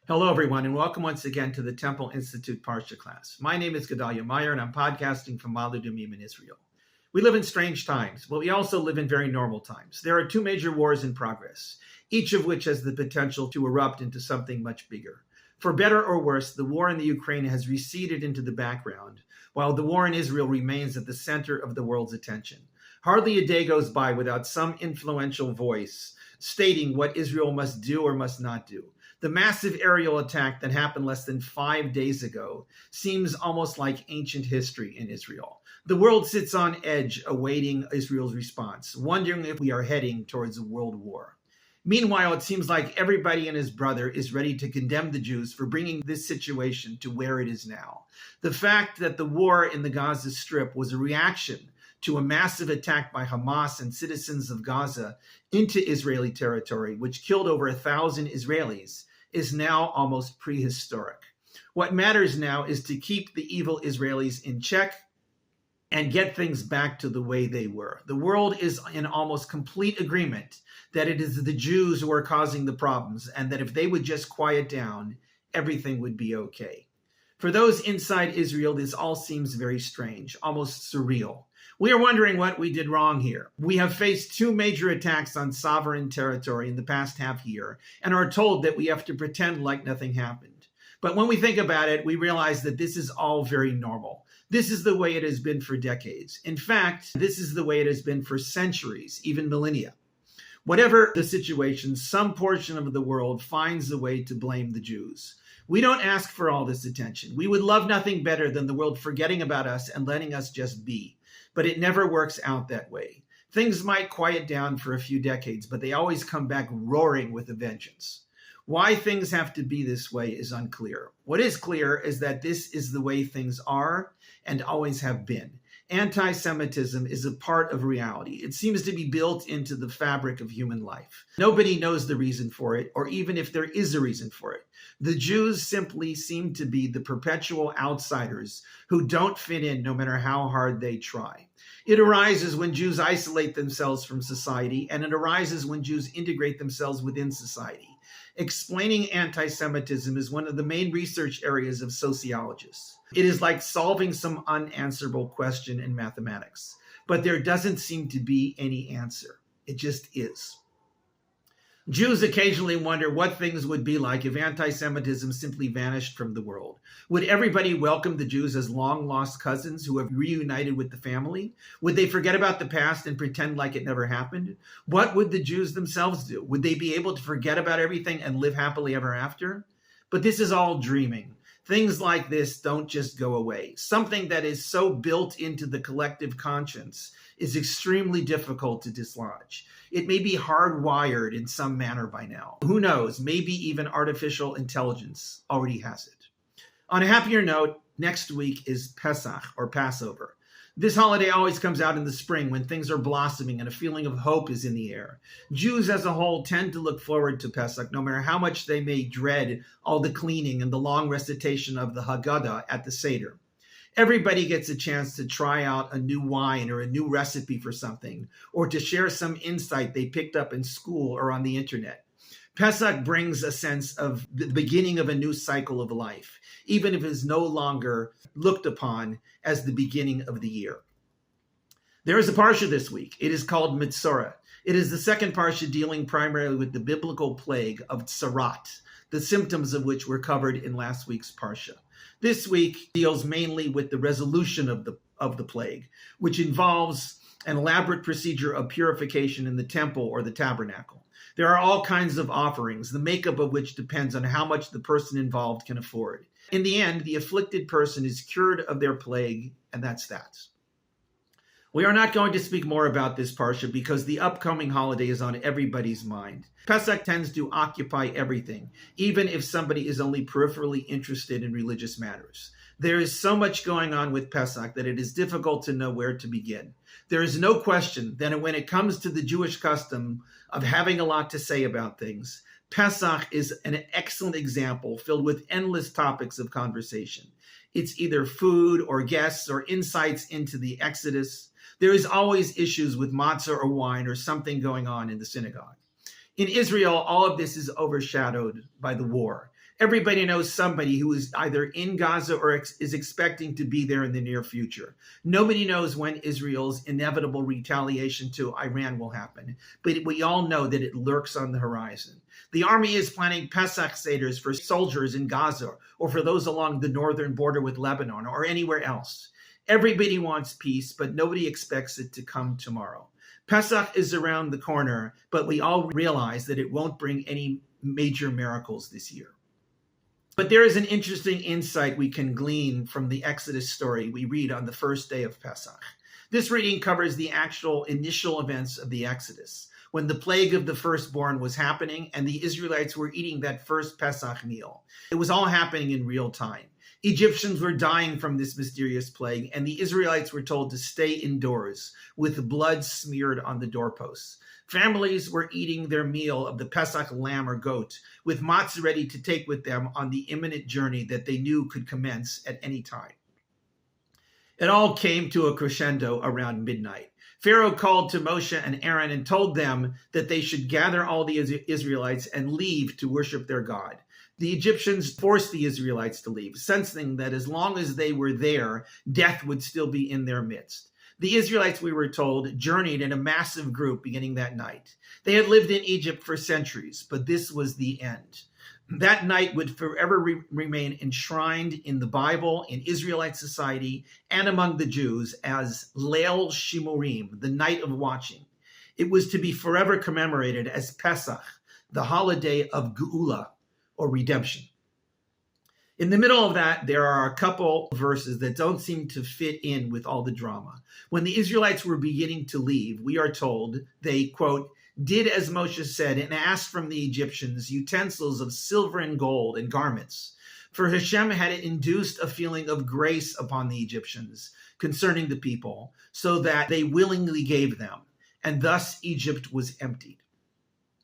Hello, everyone, and welcome once again to the Temple Institute Parsha class. My name is Gedalia Meyer, and I'm podcasting from Ma'ale Adumim in Israel. We live in strange times, but we also live in very normal times. There are two major wars in progress, each of which has the potential to erupt into something much bigger. For better or worse, the war in the Ukraine has receded into the background, while the war in Israel remains at the center of the world's attention. Hardly a day goes by without some influential voice stating what Israel must do or must not do. The massive aerial attack that happened less than 5 days ago seems almost like ancient history in Israel. The world sits on edge awaiting Israel's response, wondering if we are heading towards a world war. Meanwhile, it seems like everybody and his brother is ready to condemn the Jews for bringing this situation to where it is now. The fact that the war in the Gaza Strip was a reaction to a massive attack by Hamas and citizens of Gaza into Israeli territory, which killed over 1,000 Israelis, is now almost prehistoric. What matters now is to keep the evil Israelis in check and get things back to the way they were. The world is in almost complete agreement that it is the Jews who are causing the problems, and that if they would just quiet down, everything would be okay. For those inside Israel, this all seems very strange, almost surreal. We are wondering what we did wrong here. We have faced two major attacks on sovereign territory in the past half year and are told that we have to pretend like nothing happened. But when we think about it, we realize that this is all very normal. This is the way it has been for decades. In fact, this is the way it has been for centuries, even millennia. Whatever the situation, some portion of the world finds a way to blame the Jews. We don't ask for all this attention. We would love nothing better than the world forgetting about us and letting us just be. But it never works out that way. Things might quiet down for a few decades, but they always come back roaring with a vengeance. Why things have to be this way is unclear. What is clear is that this is the way things are and always have been. Antisemitism is a part of reality. It seems to be built into the fabric of human life. Nobody knows the reason for it, or even if there is a reason for it. The Jews simply seem to be the perpetual outsiders who don't fit in no matter how hard they try. It arises when Jews isolate themselves from society, and it arises when Jews integrate themselves within society. Explaining anti-Semitism is one of the main research areas of sociologists. It is like solving some unanswerable question in mathematics, but there doesn't seem to be any answer. It just is. Jews occasionally wonder what things would be like if anti-Semitism simply vanished from the world. Would everybody welcome the Jews as long-lost cousins who have reunited with the family? Would they forget about the past and pretend like it never happened? What would the Jews themselves do? Would they be able to forget about everything and live happily ever after? But this is all dreaming. Things like this don't just go away. Something that is so built into the collective conscience is extremely difficult to dislodge. It may be hardwired in some manner by now. Who knows? Maybe even artificial intelligence already has it. On a happier note, next week is Pesach, or Passover. This holiday always comes out in the spring when things are blossoming and a feeling of hope is in the air. Jews as a whole tend to look forward to Pesach, no matter how much they may dread all the cleaning and the long recitation of the Haggadah at the Seder. Everybody gets a chance to try out a new wine or a new recipe for something, or to share some insight they picked up in school or on the internet. Pesach brings a sense of the beginning of a new cycle of life, even if it is no longer looked upon as the beginning of the year. There is a parsha this week. It is called Metzora. It is the second parsha dealing primarily with the biblical plague of Tzar'at, the symptoms of which were covered in last week's parsha. This week deals mainly with the resolution of the plague, which involves an elaborate procedure of purification in the temple or the tabernacle. There are all kinds of offerings, the makeup of which depends on how much the person involved can afford. In the end, the afflicted person is cured of their plague, and that's that. We are not going to speak more about this parsha because the upcoming holiday is on everybody's mind. Pesach tends to occupy everything, even if somebody is only peripherally interested in religious matters. There is so much going on with Pesach that it is difficult to know where to begin. There is no question that when it comes to the Jewish custom of having a lot to say about things, Pesach is an excellent example filled with endless topics of conversation. It's either food or guests or insights into the Exodus. There is always issues with matzah or wine or something going on in the synagogue. In Israel, all of this is overshadowed by the war. Everybody knows somebody who is either in Gaza or is expecting to be there in the near future. Nobody knows when Israel's inevitable retaliation to Iran will happen, but we all know that it lurks on the horizon. The army is planning Pesach seders for soldiers in Gaza or for those along the northern border with Lebanon or anywhere else. Everybody wants peace, but nobody expects it to come tomorrow. Pesach is around the corner, but we all realize that it won't bring any major miracles this year. But there is an interesting insight we can glean from the Exodus story we read on the first day of Pesach. This reading covers the actual initial events of the Exodus, when the plague of the firstborn was happening and the Israelites were eating that first Pesach meal. It was all happening in real time. Egyptians were dying from this mysterious plague, and the Israelites were told to stay indoors with blood smeared on the doorposts. Families were eating their meal of the Pesach lamb or goat with matzah ready to take with them on the imminent journey that they knew could commence at any time. It all came to a crescendo around midnight. Pharaoh called to Moshe and Aaron and told them that they should gather all the Israelites and leave to worship their God. The Egyptians forced the Israelites to leave, sensing that as long as they were there, death would still be in their midst. The Israelites, we were told, journeyed in a massive group beginning that night. They had lived in Egypt for centuries, but this was the end. That night would forever remain enshrined in the Bible, in Israelite society, and among the Jews as Leil Shimurim, the night of watching. It was to be forever commemorated as Pesach, the holiday of Geula, or redemption. In the middle of that, there are a couple verses that don't seem to fit in with all the drama. When the Israelites were beginning to leave, we are told they, quote, did as Moshe said and asked from the Egyptians utensils of silver and gold and garments. For Hashem had induced a feeling of grace upon the Egyptians concerning the people, so that they willingly gave them, and thus Egypt was emptied.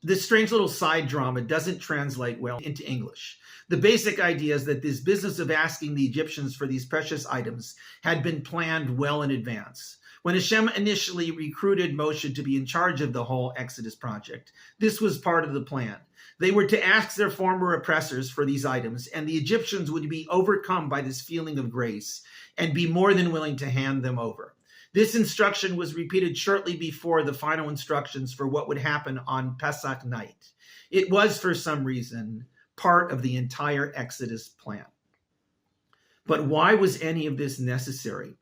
This strange little side drama doesn't translate well into English. The basic idea is that this business of asking the Egyptians for these precious items had been planned well in advance. When Hashem initially recruited Moshe to be in charge of the whole Exodus project, this was part of the plan. They were to ask their former oppressors for these items, and the Egyptians would be overcome by this feeling of grace and be more than willing to hand them over. This instruction was repeated shortly before the final instructions for what would happen on Pesach night. It was, for some reason, part of the entire Exodus plan. But why was any of this necessary?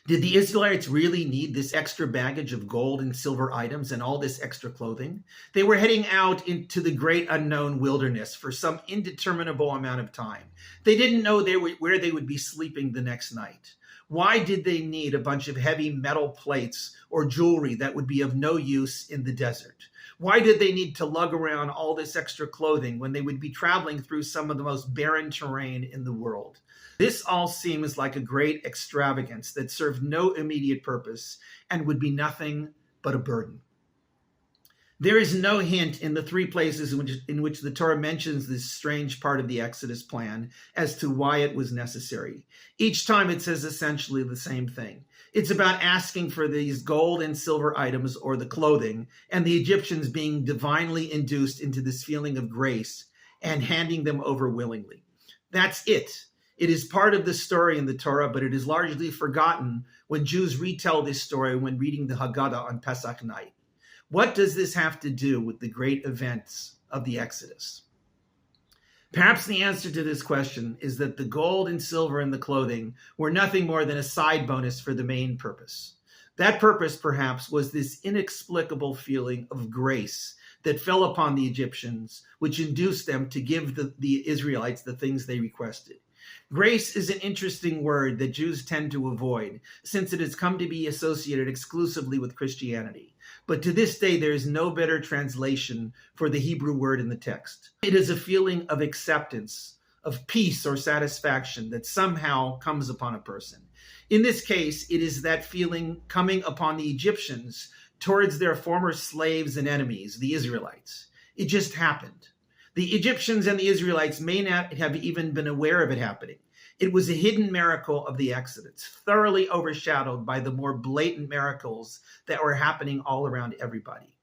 Did the Israelites really need this extra baggage of gold and silver items and all this extra clothing? They were heading out into the great unknown wilderness for some indeterminable amount of time. They didn't know where they would be sleeping the next night. Why did they need a bunch of heavy metal plates or jewelry that would be of no use in the desert? Why did they need to lug around all this extra clothing when they would be traveling through some of the most barren terrain in the world? This all seems like a great extravagance that served no immediate purpose and would be nothing but a burden. There is no hint in the three places in which the Torah mentions this strange part of the Exodus plan as to why it was necessary. Each time it says essentially the same thing. It's about asking for these gold and silver items or the clothing, and the Egyptians being divinely induced into this feeling of grace and handing them over willingly. That's it. It is part of the story in the Torah, but it is largely forgotten when Jews retell this story when reading the Haggadah on Pesach night. What does this have to do with the great events of the Exodus? Perhaps the answer to this question is that the gold and silver and the clothing were nothing more than a side bonus for the main purpose. That purpose, perhaps, was this inexplicable feeling of grace that fell upon the Egyptians, which induced them to give the Israelites the things they requested. Grace is an interesting word that Jews tend to avoid, since it has come to be associated exclusively with Christianity. But to this day, there is no better translation for the Hebrew word in the text. It is a feeling of acceptance, of peace or satisfaction that somehow comes upon a person. In this case, it is that feeling coming upon the Egyptians towards their former slaves and enemies, the Israelites. It just happened. The Egyptians and the Israelites may not have even been aware of it happening. It was a hidden miracle of the Exodus, thoroughly overshadowed by the more blatant miracles that were happening all around everybody.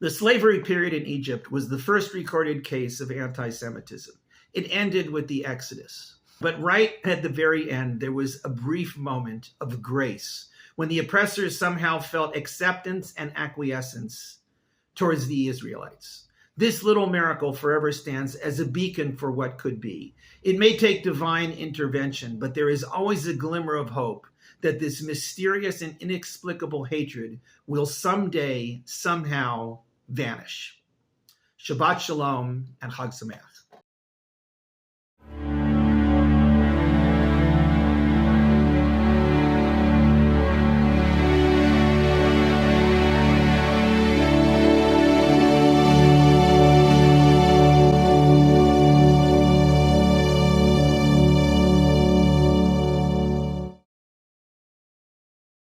The slavery period in Egypt was the first recorded case of anti-Semitism. It ended with the Exodus. But right at the very end, there was a brief moment of grace when the oppressors somehow felt acceptance and acquiescence towards the Israelites. This little miracle forever stands as a beacon for what could be. It may take divine intervention, but there is always a glimmer of hope that this mysterious and inexplicable hatred will someday, somehow vanish. Shabbat Shalom and Chag Sameach.